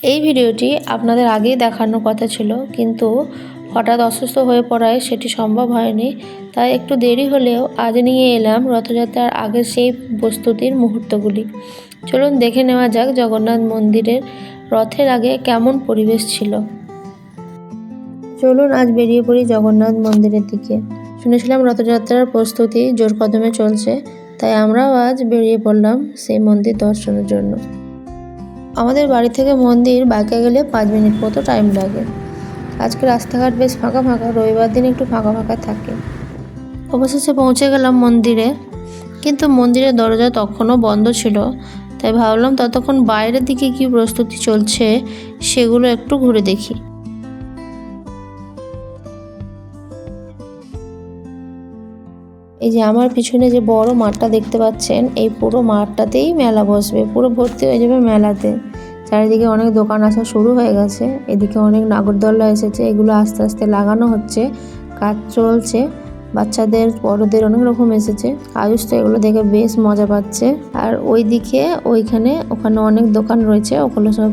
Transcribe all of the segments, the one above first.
এই ভিডিওটি আপনাদের আগেই দেখানোর কথা ছিল, কিন্তু হঠাৎ অসুস্থ হয়ে পড়ায় সেটি সম্ভব হয়নি। তাই একটু দেরি হলেও আজ নিয়ে এলাম রথযাত্রার আগের সেই প্রস্তুতির মুহূর্তগুলি। চলুন দেখে নেওয়া যাক জগন্নাথ মন্দিরের রথের আগে কেমন পরিবেশ ছিল। চলুন আজ বেরিয়ে পড়ি জগন্নাথ মন্দিরের দিকে। শুনেছিলাম রথযাত্রার প্রস্তুতি জোর কদমে চলছে, তাই আমরাও আজ বেরিয়ে পড়লাম সেই মন্দির দর্শনের জন্য। আমাদের বাড়ি থেকে মন্দির বাইকে গেলে 5 মিনিট মতো টাইম লাগে। আজকে রাস্তাঘাট বেশ ফাঁকা ফাঁকা, রবিবার দিন একটু ফাঁকা ফাঁকা থাকে। অবশেষে পৌঁছে গেলাম মন্দিরে, কিন্তু মন্দিরের দরজা তখনও বন্ধ ছিল। তাই ভাবলাম ততক্ষণ বাইরের দিকে কি প্রস্তুতি চলছে সেগুলো একটু ঘুরে দেখি। এই যে আমার পিছনে যে বড় মাঠটা দেখতে পাচ্ছেন, এই পুরো মাঠটাতেই মেলা বসবে, পুরো ভর্তি হয়ে যাবে মেলাতে। চারিদিকে অনেক দোকান আসা শুরু হয়ে গেছে, এদিকে অনেক নাগরদোলনা এসেছে, এগুলো আস্তে আস্তে লাগানো হচ্ছে, কাজ চলছে। বাচ্চাদের বড়দের অনেক রকম এসেছে। আয়ুষ তো এগুলো দেখে বেশ মজা পাচ্ছে। আর ওখানে অনেক দোকান রয়েছে, ওগুলো সব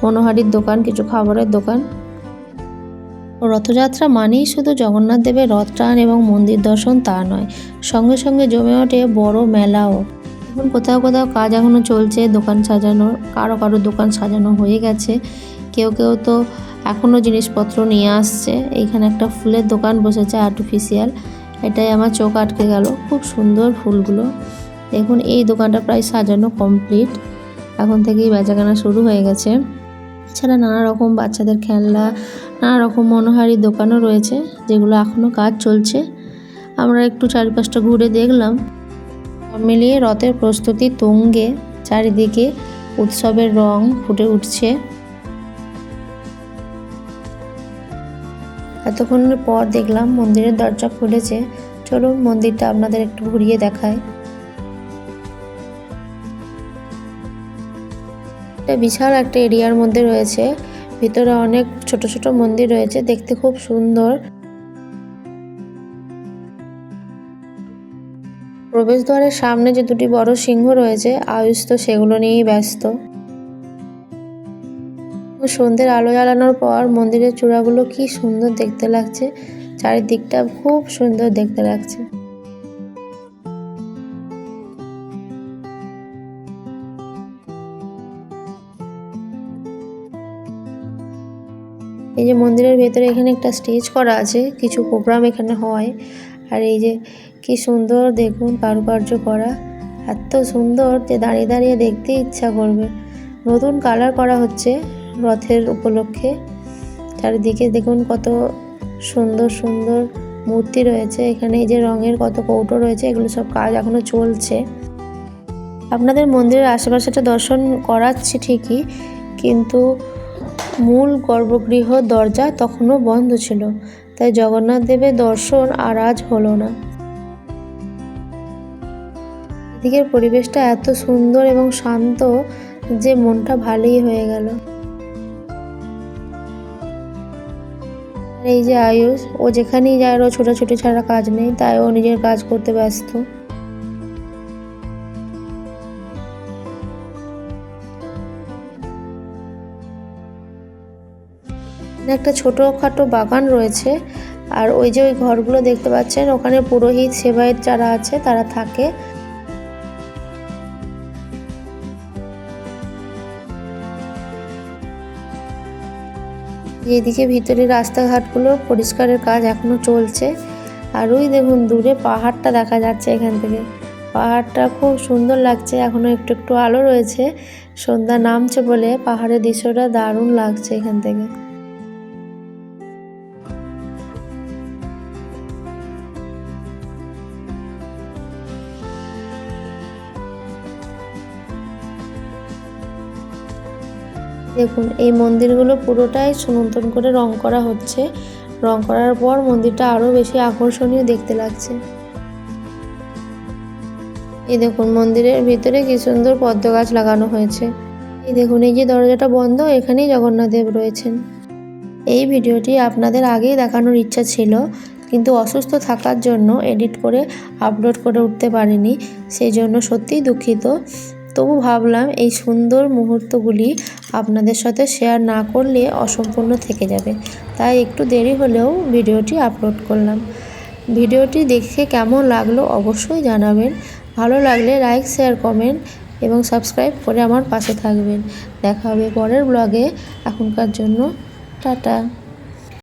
মনোহারির দোকান, কিছু খাবারের দোকান। রথযাত্রা মানেই শুধু জগন্নাথ দেবের রথ টান এবং মন্দির দর্শন তা নয়, সঙ্গে সঙ্গে জমে ওঠে বড় মেলাও। এখন কোথাও কোথাও কাজ এখনও চলছে দোকান সাজানোর, কারো দোকান সাজানো হয়ে গেছে, কেউ তো এখনও জিনিসপত্র নিয়ে আসছে। এইখানে একটা ফুলের দোকান বসেছে আর্টিফিশিয়াল, এটাই আমার চোখ আটকে গেল, খুব সুন্দর ফুলগুলো। দেখুন এই দোকানটা প্রায় সাজানো কমপ্লিট, এখন থেকেই বেচাকেনা শুরু হয়ে গেছে। এছাড়া নানা রকম বাচ্চাদের খেলনা, নানা রকম মনোহারী দোকানও রয়েছে, যেগুলো এখনও কাজ চলছে। আমরা একটু চারিপাশটা ঘুরে দেখলাম। সব মিলিয়ে রথের প্রস্তুতি তুঙ্গে, চারিদিকে উৎসবের রং ফুটে উঠছে। এতক্ষণের পর দেখলাম মন্দিরের দরজা খুলেছে। চলুন মন্দিরটা আপনাদের একটু ঘুরিয়ে দেখায়। এটা বিশাল একটা এরিয়ার মধ্যে রয়েছে, ভিতরে অনেক ছোট ছোট মন্দির রয়েছে, দেখতে খুব সুন্দর। প্রবেশদ্বারের সামনে যে দুটি বড় সিংহ রয়েছে, আয়ুষ তো সেগুলো নিয়েই ব্যস্ত। সন্ধ্যের আলো জ্বালানোর পর মন্দিরের চূড়াগুলো কি সুন্দর দেখতে লাগছে, চারিদিকটা খুব সুন্দর দেখতে লাগছে। এই যে মন্দিরের ভেতরে এখানে একটা স্টেজ করা আছে, কিছু প্রোগ্রাম এখানে হয়। আর এই যে কি সুন্দর দেখুন কারুকার্য করা, এত সুন্দর যে দাঁড়িয়ে দাঁড়িয়ে দেখতে ইচ্ছা করবে। নতুন কালার করা হচ্ছে রথের উপলক্ষে। চারিদিকে দেখুন কত সুন্দর সুন্দর মূর্তি রয়েছে, এখানে এই যে রঙের কত কৌটো রয়েছে, এগুলো সব কাজ এখনো চলছে। আপনাদের মন্দিরের আশেপাশেটা দর্শন করাচ্ছি ঠিকই, কিন্তু মূল গর্ভগৃহ দরজা তখনও বন্ধ ছিল, তাই জগন্নাথ দেবের দর্শন আর আজ হলো না। এদিকের পরিবেশটা এত সুন্দর এবং শান্ত যে মনটা ভালোই হয়ে গেল। এই যে আয়ুষ, ও যেখানেই যায় ও ছোটাছুটি ছাড়া কাজ নেই, তাই ও নিজের কাজ করতে ব্যস্ত। একটা ছোটখাটো বাগান রয়েছে, আর ওই যে ওই ঘরগুলো দেখতে পাচ্ছেন, ওখানে পুরোহিত সেবায়েত যারা আছে তারা থাকে। এদিকে ভিতরে রাস্তাঘাটগুলো পরিষ্কারের কাজ এখনো চলছে। আর ওই দেখুন দূরে পাহাড়টা দেখা যাচ্ছে, এখান থেকে পাহাড়টা খুব সুন্দর লাগছে, এখনো একটু একটু আলো রয়েছে, সন্ধ্যা নামছে বলে পাহাড়ের দৃশ্যটা দারুণ লাগছে এখান থেকে। দেখুন এই মন্দিরগুলো পুরোটাই নতুন করে রং করা হচ্ছে, রং করার পর মন্দিরটা আরো বেশি আকর্ষণীয় দেখতে লাগছে। এই দেখুন মন্দিরের ভিতরে কি সুন্দর পদ্ম গাছ লাগানো হয়েছে। এই দেখুন এই যে দরজাটা বন্ধ, এখানেই জগন্নাথ দেব রয়েছেন। এই ভিডিওটি আপনাদের আগেই দেখানোর ইচ্ছা ছিল, কিন্তু অসুস্থ থাকার জন্য এডিট করে আপলোড করে উঠতে পারিনি, সেই জন্য সত্যিই দুঃখিত। তবু ভাবলাম এই সুন্দর মুহূর্তগুলি আপনাদের সাথে শেয়ার না করলে অসম্পূর্ণ থেকে যাবে, তাই একটু দেরি হলেও ভিডিওটি আপলোড করলাম। ভিডিওটি দেখে কেমন লাগলো অবশ্যই জানাবেন। ভালো লাগলে লাইক, শেয়ার, কমেন্ট এবং সাবস্ক্রাইব করে আমার পাশে থাকবেন। দেখা হবে পরের ব্লগে। এখনকার জন্য টাটা।